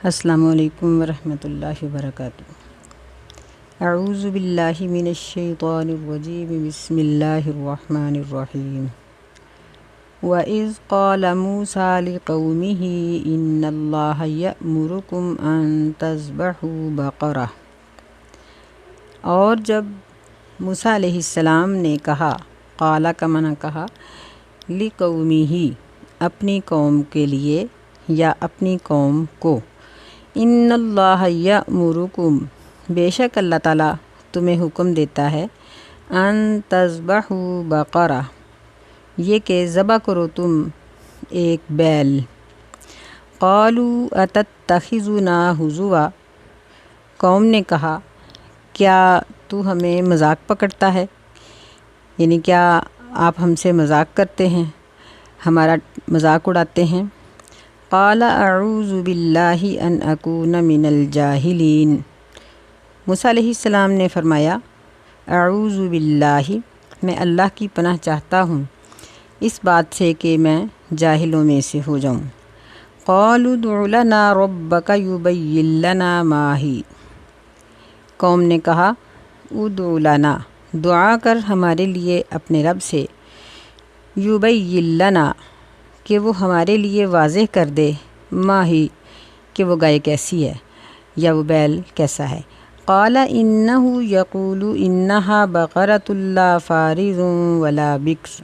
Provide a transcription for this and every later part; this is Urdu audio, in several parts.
السلام علیکم ورحمۃ اللہ وبرکاتہ۔ اعوذ باللہ من الشیطان الرجیم، بسم اللہ الرحمن الرحیم۔ وَإِذْ قَالَ مُوسَىٰ لِقَوْمِهِ إِنَّ اللَّهَ يَأْمُرُكُمْ أَن تَذْبَحُوا بَقَرَةً، اور جب موسیٰ علیہ السلام نے کہا، قال کا معنی کہا، لِقَوْمِهِ اپنی قوم کے لیے یا اپنی قوم کو، ان اللہ یأمرکم بے شک اللہ تعالیٰ تمہیں حکم دیتا ہے، ان تذبحوا بقرہ یہ کہ ذبح کرو تم ایک بیل۔ قالوا اتتخذنا ہزوا قوم نے کہا، کیا تو ہمیں مذاق پکڑتا ہے، یعنی کیا آپ ہم سے مذاق کرتے ہیں، ہمارا مذاق اڑاتے ہیں۔ قال اعوذ باللہ ان اکون من الجاہلین، موسیٰ علیہ السلام نے فرمایا، اعوذ باللہ میں اللہ کی پناہ چاہتا ہوں اس بات سے کہ میں جاہلوں میں سے ہو جاؤں۔ قالوا ادع لنا ربک یبین لنا ما ہی، قوم نے کہا، ادع لنا دعا کر ہمارے لیے اپنے رب سے، یبین لنا کہ وہ ہمارے لیے واضح کر دے، ما ہی کہ وہ گائے کیسی ہے یا وہ بیل کیسا ہے۔ قال انہ یقول انہا بقرۃ لا فارض ولا بکر،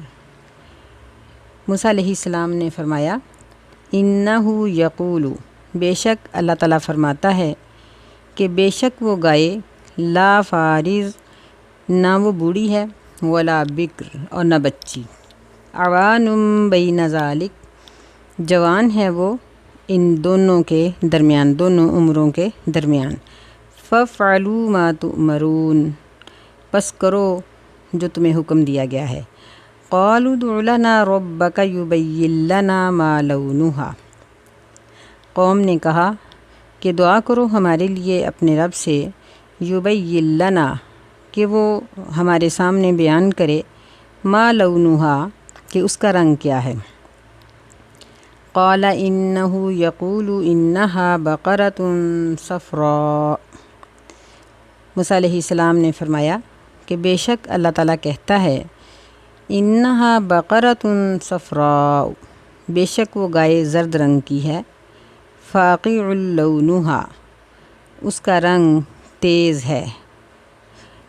موسیٰ علیہ السلام نے فرمایا، انہ یقول بے شک اللہ تعالیٰ فرماتا ہے کہ بے شک وہ گائے لا فارض نہ وہ بوڑھی ہے، ولا بکر اور نہ بچی، عوان بین ذالک جوان ہے وہ ان دونوں کے درمیان، دونوں عمروں کے درمیان۔ فَافْعَلُوا مَا تُؤْمَرُونَ پس کرو جو تمہیں حکم دیا گیا ہے۔ قَالُوا ادْعُ لَنَا رَبَّكَ يُبَيِّن لَّنَا مَا لَوْنُهَا قوم نے کہا کہ دعا کرو ہمارے لیے اپنے رب سے، یُبَيِّن لَّنَا کہ وہ ہمارے سامنے بیان کرے، ما لَوْنُهَا کہ اس کا رنگ کیا ہے۔ قال انہ یقول انہا بقرۃ صفراء، موسیٰ علیہ السلام نے فرمایا کہ بے شک اللہ تعالیٰ کہتا ہے، انہا بقرۃ صفراء بے شک وہ گائے زرد رنگ کی ہے، فاقع لونہا اس کا رنگ تیز ہے،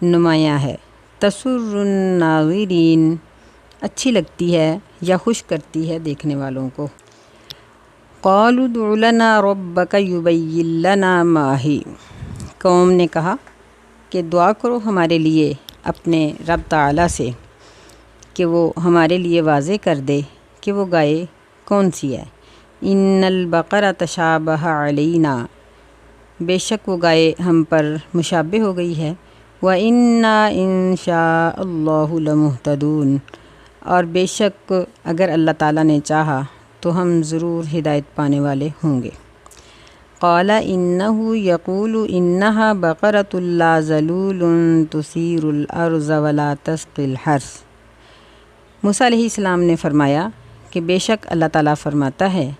نمایاں ہے، تسر الناظرین اچھی لگتی ہے یا خوش کرتی ہے دیکھنے والوں کو۔ قالوا ادع لنا ربک یبین لنا ما ہی قوم نے کہا کہ دعا کرو ہمارے لیے اپنے رب تعالیٰ سے کہ وہ ہمارے لیے واضح کر دے کہ وہ گائے کون سی ہے۔ ان البقرۃ تشابہ علینا بے شک وہ گائے ہم پر مشابہ ہو گئی ہے، وَإِنَّا إِن شَاءَ اللَّهُ لَمُهْتَدُونَ اور بے شک اگر اللہ تعالیٰ نے چاہا تو ہم ضرور ہدایت پانے والے ہوں گے۔ قال انہ یقول انہا بقرۃ لا ذلول تثیر الارض ولا تسقی الحرث، موسیٰ علیہ السلام نے فرمایا کہ بے شک اللہ تعالیٰ فرماتا ہے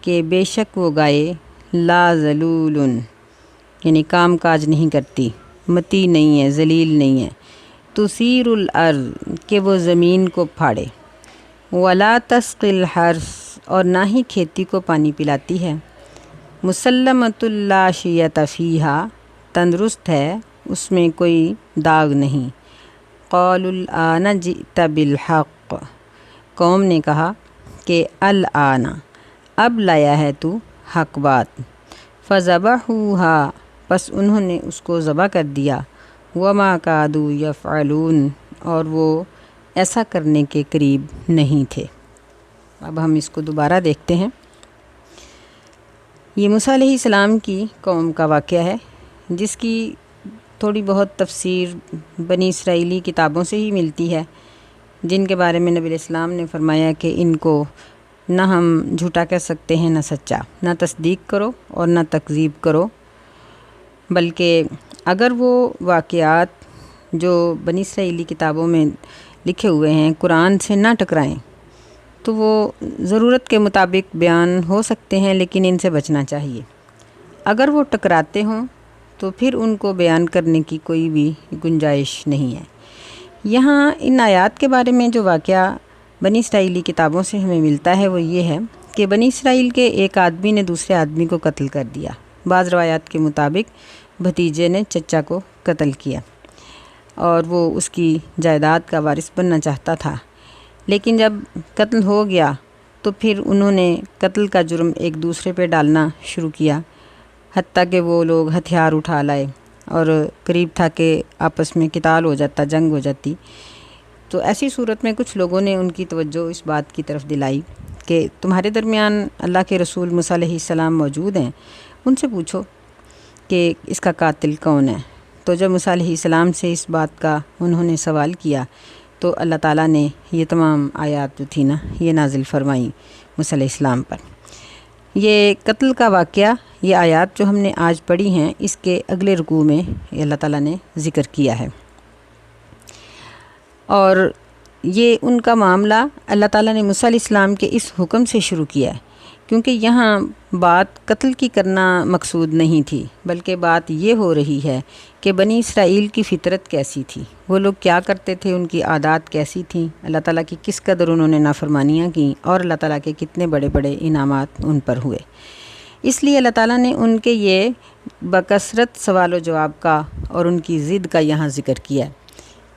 کہ بے شک وہ گائے لا ذلول یعنی کام کاج نہیں کرتی، متی نہیں ہے، ذلیل نہیں ہے، تثیر الارض کہ وہ زمین کو پھاڑے، ولا تسقی الحرث اور نہ ہی کھیتی کو پانی پلاتی ہے، مسلمۃ لا شیۃ فیہا تندرست ہے، اس میں کوئی داغ نہیں۔ قالوا الآن جئت بالحق قوم نے کہا کہ الآن اب لایا ہے تو حق بات۔ فذبحوها پس انہوں نے اس کو ذبح کر دیا، وما کادوا یفعلون اور وہ ایسا کرنے کے قریب نہیں تھے۔ اب ہم اس کو دوبارہ دیکھتے ہیں۔ یہ موسیٰ علیہ السلام کی قوم کا واقعہ ہے جس کی تھوڑی بہت تفسیر بنی اسرائیلی کتابوں سے ہی ملتی ہے، جن کے بارے میں نبی علیہ السلام نے فرمایا کہ ان کو نہ ہم جھوٹا کہہ سکتے ہیں نہ سچا، نہ تصدیق کرو اور نہ تکذیب کرو، بلکہ اگر وہ واقعات جو بنی اسرائیلی کتابوں میں لکھے ہوئے ہیں قرآن سے نہ ٹکرائیں تو وہ ضرورت کے مطابق بیان ہو سکتے ہیں، لیکن ان سے بچنا چاہیے۔ اگر وہ ٹکراتے ہوں تو پھر ان کو بیان کرنے کی کوئی بھی گنجائش نہیں ہے۔ یہاں ان آیات کے بارے میں جو واقعہ بنی اسرائیلی کتابوں سے ہمیں ملتا ہے وہ یہ ہے کہ بنی اسرائیل کے ایک آدمی نے دوسرے آدمی کو قتل کر دیا۔ بعض روایات کے مطابق بھتیجے نے چچا کو قتل کیا اور وہ اس کی جائیداد کا وارث بننا چاہتا تھا، لیکن جب قتل ہو گیا تو پھر انہوں نے قتل کا جرم ایک دوسرے پہ ڈالنا شروع کیا، حتیٰ کہ وہ لوگ ہتھیار اٹھا لائے اور قریب تھا کہ آپس میں قتال ہو جاتا، جنگ ہو جاتی۔ تو ایسی صورت میں کچھ لوگوں نے ان کی توجہ اس بات کی طرف دلائی کہ تمہارے درمیان اللہ کے رسول موسیٰ علیہ السلام موجود ہیں، ان سے پوچھو کہ اس کا قاتل کون ہے۔ تو جب موسیٰ علیہ السلام سے اس بات کا انہوں نے سوال کیا تو اللہ تعالیٰ نے یہ تمام آیات جو تھی نا یہ نازل فرمائیں موسیٰ علیہ السلام پر۔ یہ قتل کا واقعہ، یہ آیات جو ہم نے آج پڑھی ہیں، اس کے اگلے رکوع میں اللہ تعالیٰ نے ذکر کیا ہے، اور یہ ان کا معاملہ اللہ تعالیٰ نے موسیٰ علیہ السلام کے اس حکم سے شروع کیا ہے، کیونکہ یہاں بات قتل کی کرنا مقصود نہیں تھی، بلکہ بات یہ ہو رہی ہے کہ بنی اسرائیل کی فطرت کیسی تھی، وہ لوگ کیا کرتے تھے، ان کی عادات کیسی تھیں، اللہ تعالیٰ کی کس قدر انہوں نے نافرمانیاں کیں، اور اللہ تعالیٰ کے کتنے بڑے بڑے انعامات ان پر ہوئے۔ اس لیے اللہ تعالیٰ نے ان کے یہ بکثرت سوال و جواب کا اور ان کی ضد کا یہاں ذکر کیا ہے۔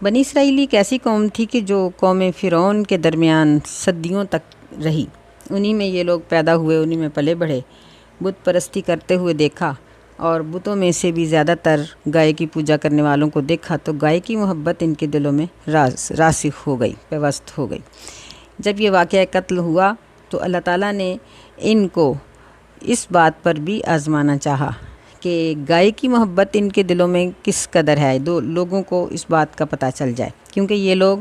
بنی اسرائیلی ایک ایسی قوم تھی کہ جو قوم فرعون کے درمیان صدیوں تک رہی، انہی میں یہ لوگ پیدا ہوئے، انہی میں پلے بڑھے، بت پرستی کرتے ہوئے دیکھا، اور بتوں میں سے بھی زیادہ تر گائے کی پوجا کرنے والوں کو دیکھا تو گائے کی محبت ان کے دلوں میں راسخ ہو گئی، پیوست ہو گئی۔ جب یہ واقعہ قتل ہوا تو اللہ تعالیٰ نے ان کو اس بات پر بھی آزمانا چاہا کہ گائے کی محبت ان کے دلوں میں کس قدر ہے، لوگوں کو اس بات کا پتہ چل جائے، کیونکہ یہ لوگ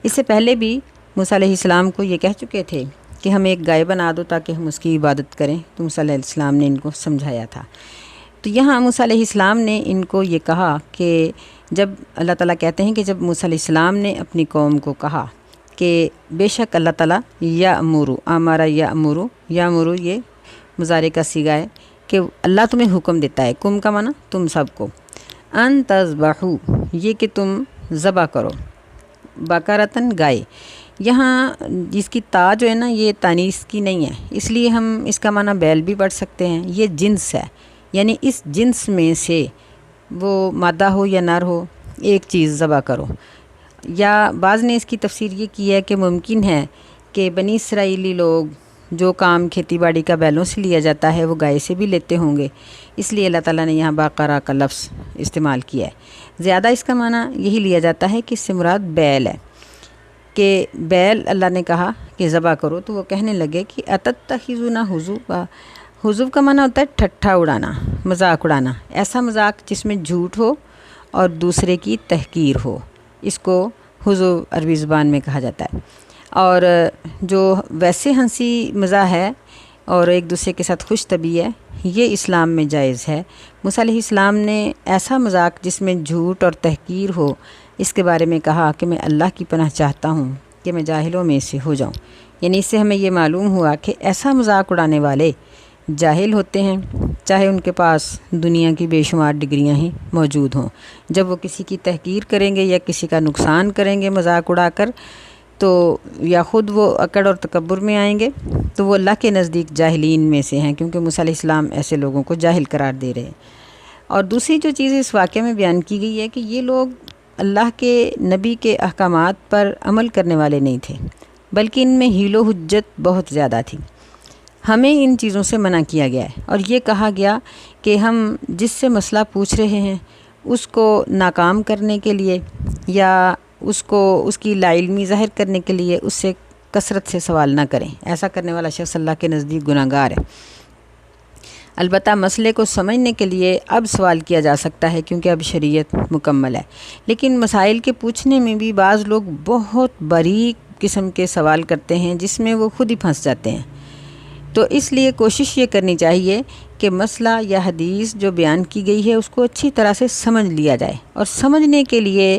اس سے پہلے بھی موسیٰ علیہ السلام کو یہ کہہ چکے تھے کہ ہم ایک گائے بنا دو تاکہ ہم اس کی عبادت کریں، تو موسیٰ علیہ السلام نے ان کو سمجھایا تھا۔ تو یہاں موسیٰ علیہ السلام نے ان کو یہ کہا کہ جب اللہ تعالیٰ کہتے ہیں کہ جب موسیٰ علیہ السلام نے اپنی قوم کو کہا کہ بے شک اللہ تعالیٰ یأمرو، آمارا یأمرو، یأمرو یہ مضارع کا صیغہ ہے کہ اللہ تمہیں حکم دیتا ہے، کم کا معنی تم سب کو، ان تذبحو یہ کہ تم ذبح کرو، بقرۃ گائے، یہاں جس کی تا جو ہے نا یہ تانیث کی نہیں ہے، اس لیے ہم اس کا معنی بیل بھی پڑھ سکتے ہیں، یہ جنس ہے، یعنی اس جنس میں سے وہ مادہ ہو یا نر ہو ایک چیز ذبح کرو۔ یا بعض نے اس کی تفسیر یہ کی ہے کہ ممکن ہے کہ بنی اسرائیلی لوگ جو کام کھیتی باڑی کا بیلوں سے لیا جاتا ہے وہ گائے سے بھی لیتے ہوں گے، اس لیے اللہ تعالیٰ نے یہاں بقرہ کا لفظ استعمال کیا ہے۔ زیادہ اس کا معنی یہی لیا جاتا ہے کہ اس سے مراد بیل ہے، کہ بیل اللہ نے کہا کہ ذبح کرو، تو وہ کہنے لگے کہ اتتخذون حضوا، حضو کا معنی ہوتا ہے ٹھٹھا اڑانا، مذاق اڑانا، ایسا مذاق جس میں جھوٹ ہو اور دوسرے کی تحقیر ہو، اس کو حضو عربی زبان میں کہا جاتا ہے۔ اور جو ویسے ہنسی مزاح ہے اور ایک دوسرے کے ساتھ خوش طبعی ہے، یہ اسلام میں جائز ہے۔ موسیٰ علیہ السلام نے ایسا مذاق جس میں جھوٹ اور تحقیر ہو، اس کے بارے میں کہا کہ میں اللہ کی پناہ چاہتا ہوں کہ میں جاہلوں میں سے ہو جاؤں، یعنی اس سے ہمیں یہ معلوم ہوا کہ ایسا مذاق اڑانے والے جاہل ہوتے ہیں، چاہے ان کے پاس دنیا کی بے شمار ڈگریاں ہی موجود ہوں۔ جب وہ کسی کی تحقیر کریں گے یا کسی کا نقصان کریں گے مذاق اڑا کر، تو یا خود وہ اکڑ اور تکبر میں آئیں گے، تو وہ اللہ کے نزدیک جاہلین میں سے ہیں، کیونکہ موسیٰ علیہ السلام ایسے لوگوں کو جاہل قرار دے رہے ہیں۔ اور دوسری جو چیز اس واقعے میں بیان کی گئی ہے کہ یہ لوگ اللہ کے نبی کے احکامات پر عمل کرنے والے نہیں تھے، بلکہ ان میں حیل و حجت بہت زیادہ تھی۔ ہمیں ان چیزوں سے منع کیا گیا ہے، اور یہ کہا گیا کہ ہم جس سے مسئلہ پوچھ رہے ہیں اس کو ناکام کرنے کے لیے یا اس کی لا علمی ظاہر کرنے کے لیے اس سے کثرت سے سوال نہ کریں، ایسا کرنے والا شخص اللہ کے نزدیک گناہ گار ہے۔ البتہ مسئلے کو سمجھنے کے لیے اب سوال کیا جا سکتا ہے کیونکہ اب شریعت مکمل ہے، لیکن مسائل کے پوچھنے میں بھی بعض لوگ بہت باریک قسم کے سوال کرتے ہیں جس میں وہ خود ہی پھنس جاتے ہیں۔ تو اس لیے کوشش یہ کرنی چاہیے کہ مسئلہ یا حدیث جو بیان کی گئی ہے اس کو اچھی طرح سے سمجھ لیا جائے، اور سمجھنے کے لیے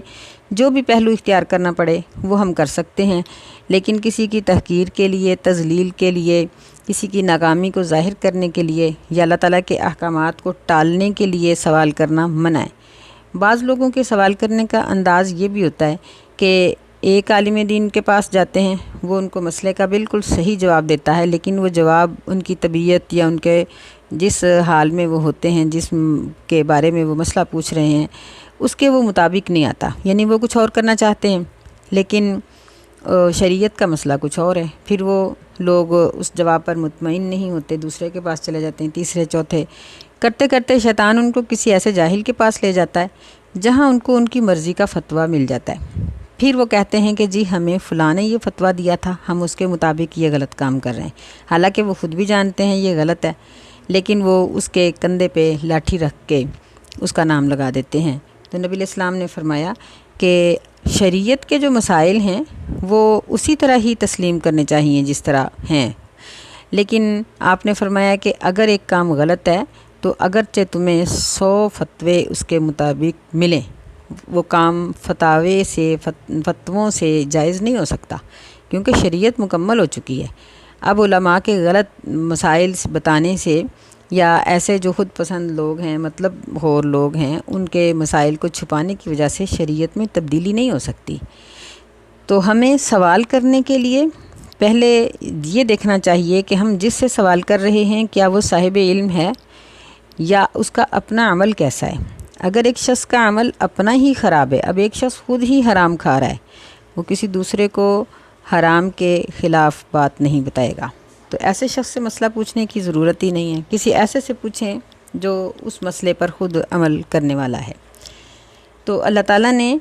جو بھی پہلو اختیار کرنا پڑے وہ ہم کر سکتے ہیں، لیکن کسی کی تحقیر کے لیے، تذلیل کے لیے کسی کی ناکامی کو ظاہر کرنے کے لیے یا اللہ تعالیٰ کے احکامات کو ٹالنے کے لیے سوال کرنا منع ہے۔ بعض لوگوں کے سوال کرنے کا انداز یہ بھی ہوتا ہے کہ ایک عالم دین کے پاس جاتے ہیں، وہ ان کو مسئلے کا بالکل صحیح جواب دیتا ہے، لیکن وہ جواب ان کی طبیعت یا ان کے جس حال میں وہ ہوتے ہیں، جس کے بارے میں وہ مسئلہ پوچھ رہے ہیں، اس کے وہ مطابق نہیں آتا، یعنی وہ کچھ اور کرنا چاہتے ہیں لیکن شریعت کا مسئلہ کچھ اور ہے۔ پھر وہ لوگ اس جواب پر مطمئن نہیں ہوتے، دوسرے کے پاس چلے جاتے ہیں، تیسرے چوتھے، کرتے کرتے شیطان ان کو کسی ایسے جاہل کے پاس لے جاتا ہے جہاں ان کو ان کی مرضی کا فتویٰ مل جاتا ہے۔ پھر وہ کہتے ہیں کہ جی ہمیں فلاں نے یہ فتویٰ دیا تھا، ہم اس کے مطابق یہ غلط کام کر رہے ہیں، حالانکہ وہ خود بھی جانتے ہیں یہ غلط ہے، لیکن وہ اس کے کندھے پہ لاٹھی رکھ کے اس کا نام لگا دیتے ہیں۔ تو نبی علیہ السلام نے فرمایا کہ شریعت کے جو مسائل ہیں وہ اسی طرح ہی تسلیم کرنے چاہیے جس طرح ہیں، لیکن آپ نے فرمایا کہ اگر ایک کام غلط ہے تو اگرچہ تمہیں 100 فتوے اس کے مطابق ملیں، وہ کام فتووں سے جائز نہیں ہو سکتا، کیونکہ شریعت مکمل ہو چکی ہے۔ اب علماء کے غلط مسائل بتانے سے یا ایسے جو خود پسند لوگ ہیں، مطلب غور لوگ ہیں، ان کے مسائل کو چھپانے کی وجہ سے شریعت میں تبدیلی نہیں ہو سکتی۔ تو ہمیں سوال کرنے کے لیے پہلے یہ دیکھنا چاہیے کہ ہم جس سے سوال کر رہے ہیں کیا وہ صاحب علم ہے یا اس کا اپنا عمل کیسا ہے۔ اگر ایک شخص کا عمل اپنا ہی خراب ہے، اب ایک شخص خود ہی حرام کھا رہا ہے، وہ کسی دوسرے کو حرام کے خلاف بات نہیں بتائے گا، تو ایسے شخص سے مسئلہ پوچھنے کی ضرورت ہی نہیں ہے، کسی ایسے سے پوچھیں جو اس مسئلے پر خود عمل کرنے والا ہے۔ تو اللہ تعالیٰ نے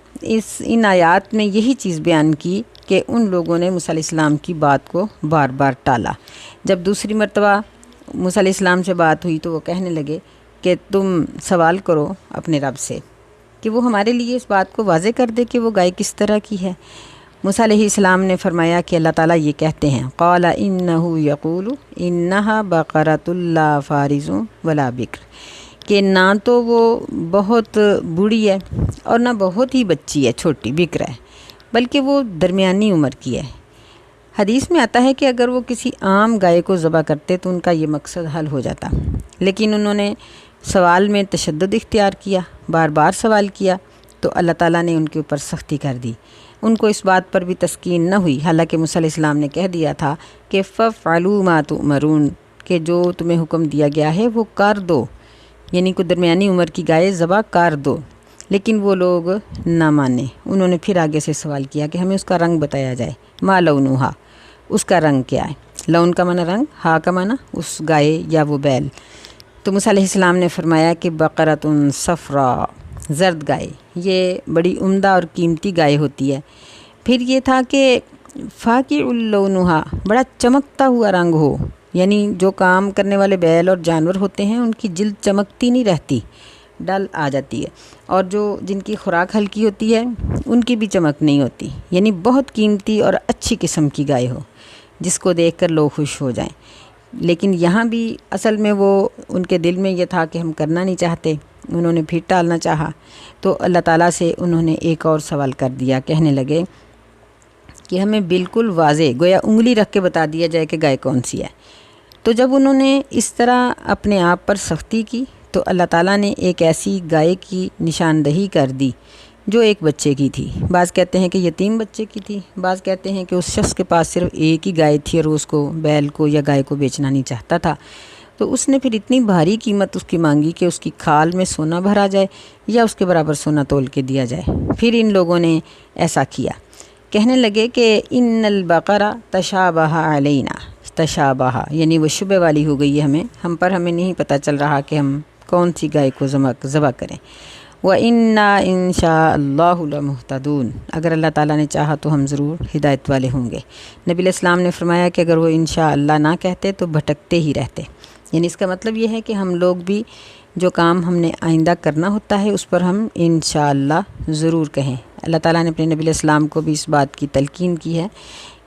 ان آیات میں یہی چیز بیان کی کہ ان لوگوں نے موسیٰ علیہ السلام کی بات کو بار بار ٹالا۔ جب دوسری مرتبہ موسیٰ علیہ السلام سے بات ہوئی تو وہ کہنے لگے کہ تم سوال کرو اپنے رب سے کہ وہ ہمارے لیے اس بات کو واضح کر دے کہ وہ گائے کس طرح کی ہے۔ موسیٰ علیہ السلام نے فرمایا کہ اللہ تعالیٰ یہ کہتے ہیں قال انہ یقول انہا بقرۃ لا فارض ولا بکر، کہ نہ تو وہ بہت بوڑھی ہے اور نہ بہت ہی بچی ہے، چھوٹی بکر ہے، بلکہ وہ درمیانی عمر کی ہے۔ حدیث میں آتا ہے کہ اگر وہ کسی عام گائے کو ذبح کرتے تو ان کا یہ مقصد حل ہو جاتا، لیکن انہوں نے سوال میں تشدد اختیار کیا، بار بار سوال کیا، تو اللہ تعالیٰ نے ان کے اوپر سختی کر دی۔ ان کو اس بات پر بھی تسکین نہ ہوئی، حالانکہ موسیٰ علیہ السلام نے کہہ دیا تھا کہ فَفْعَلُوا مَا تُؤْمَرُونَ، کہ جو تمہیں حکم دیا گیا ہے وہ کر دو، یعنی کوئی درمیانی عمر کی گائے ذبح کر دو، لیکن وہ لوگ نہ مانے۔ انہوں نے پھر آگے سے سوال کیا کہ ہمیں اس کا رنگ بتایا جائے، ما لونھا، اس کا رنگ کیا ہے۔ لون کا معنی رنگ، ہا کا معنی اس گائے یا وہ بیل۔ تو موسیٰ علیہ السلام نے فرمایا کہ بقرۃ صفراء، زرد گائے، یہ بڑی عمدہ اور قیمتی گائے ہوتی ہے۔ پھر یہ تھا کہ فاقع لونھا، بڑا چمکتا ہوا رنگ ہو، یعنی جو کام کرنے والے بیل اور جانور ہوتے ہیں ان کی جلد چمکتی نہیں رہتی، ڈل آ جاتی ہے، اور جن کی خوراک ہلکی ہوتی ہے ان کی بھی چمک نہیں ہوتی، یعنی بہت قیمتی اور اچھی قسم کی گائے ہو جس کو دیکھ کر لوگ خوش ہو جائیں۔ لیکن یہاں بھی اصل میں وہ ان کے دل میں یہ تھا کہ ہم کرنا نہیں چاہتے، انہوں نے پھر ٹالنا چاہا، تو اللہ تعالیٰ سے انہوں نے ایک اور سوال کر دیا، کہنے لگے کہ ہمیں بالکل واضح گویا انگلی رکھ کے بتا دیا جائے کہ گائے کون سی ہے۔ تو جب انہوں نے اس طرح اپنے آپ پر سختی کی تو اللہ تعالیٰ نے ایک ایسی گائے کی نشاندہی کر دی جو ایک بچے کی تھی، بعض کہتے ہیں کہ یتیم بچے کی تھی، بعض کہتے ہیں کہ اس شخص کے پاس صرف ایک ہی گائے تھی اور اس کو بیل کو یا گائے کو بیچنا نہیں چاہتا تھا، تو اس نے پھر اتنی بھاری قیمت اس کی مانگی کہ اس کی کھال میں سونا بھرا جائے یا اس کے برابر سونا تول کے دیا جائے۔ پھر ان لوگوں نے ایسا کیا، کہنے لگے کہ ان البقرہ تشابہ علینا، تشابہ یعنی وہ شبہ والی ہو گئی ہے ہمیں نہیں پتہ چل رہا کہ ہم کون سی گائے کو ذبح کریں۔ وَإِنَّا إِن شَاءَ اللَّهُ لَمُهْتَدُونَ، اگر اللہ تعالیٰ نے چاہا تو ہم ضرور ہدایت والے ہوں گے۔ نبی علیہ السلام نے فرمایا کہ اگر وہ انشاءاللہ نہ کہتے تو بھٹکتے ہی رہتے، یعنی اس کا مطلب یہ ہے کہ ہم لوگ بھی جو کام ہم نے آئندہ کرنا ہوتا ہے اس پر ہم انشاءاللہ ضرور کہیں۔ اللہ تعالیٰ نے اپنے نبی علیہ السلام کو بھی اس بات کی تلقین کی ہے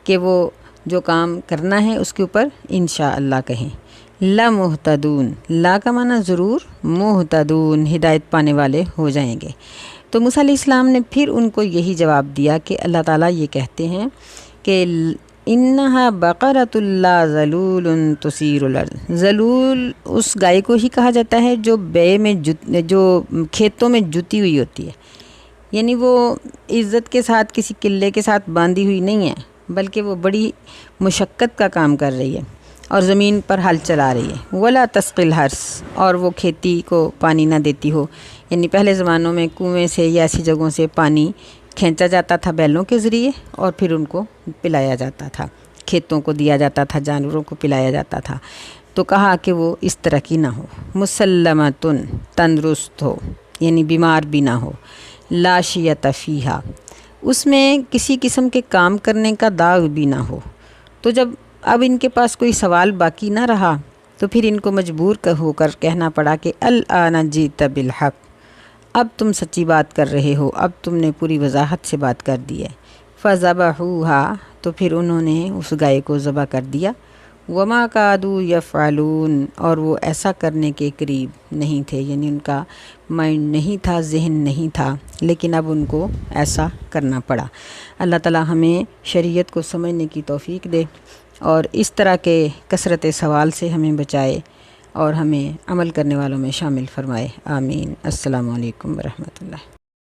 کہ وہ جو کام کرنا ہے اس کے اوپر انشاءاللہ کہیں۔ لَمُهْتَدُونَ، لا کا معنی ضرور، مہتدون ہدایت پانے والے ہو جائیں گے۔ تو موسیٰ علیہ السلام نے پھر ان کو یہی جواب دیا کہ اللہ تعالیٰ یہ کہتے ہیں کہ انہا بقرۃ لا ذلول تثیر الارض، ذلول اس گائے کو ہی کہا جاتا ہے جو بے میں جو کھیتوں میں جتی ہوئی ہوتی ہے، یعنی وہ عزت کے ساتھ کسی قلعے کے ساتھ باندھی ہوئی نہیں ہے، بلکہ وہ بڑی مشقت کا کام کر رہی ہے اور زمین پر ہل چلا رہی ہے۔ ولا تسقی الحرث، اور وہ کھیتی کو پانی نہ دیتی ہو، یعنی پہلے زمانوں میں کنویں سے یا ایسی جگہوں سے پانی کھینچا جاتا تھا بیلوں کے ذریعے اور پھر ان کو پلایا جاتا تھا، کھیتوں کو دیا جاتا تھا، جانوروں کو پلایا جاتا تھا۔ تو کہا کہ وہ اس طرح کی نہ ہو، مسلمتن، تندرست ہو، یعنی بیمار بھی نہ ہو، لا شیۃ فیہا، اس میں کسی قسم کے کام کرنے کا داغ بھی نہ ہو۔ تو جب اب ان کے پاس کوئی سوال باقی نہ رہا تو پھر ان کو مجبور ہو کر کہنا پڑا کہ الآن جئت بالحق، اب تم سچی بات کر رہے ہو، اب تم نے پوری وضاحت سے بات کر دی ہے۔ فذبحوها، تو پھر انہوں نے اس گائے کو ذبح کر دیا۔ وما کادوا یفعلون، اور وہ ایسا کرنے کے قریب نہیں تھے، یعنی ان کا مائنڈ نہیں تھا، ذہن نہیں تھا، لیکن اب ان کو ایسا کرنا پڑا۔ اللہ تعالی ہمیں شریعت کو سمجھنے کی توفیق دے اور اس طرح کے کثرت سوال سے ہمیں بچائے اور ہمیں عمل کرنے والوں میں شامل فرمائے، آمین۔ السلام علیکم ورحمۃ اللہ۔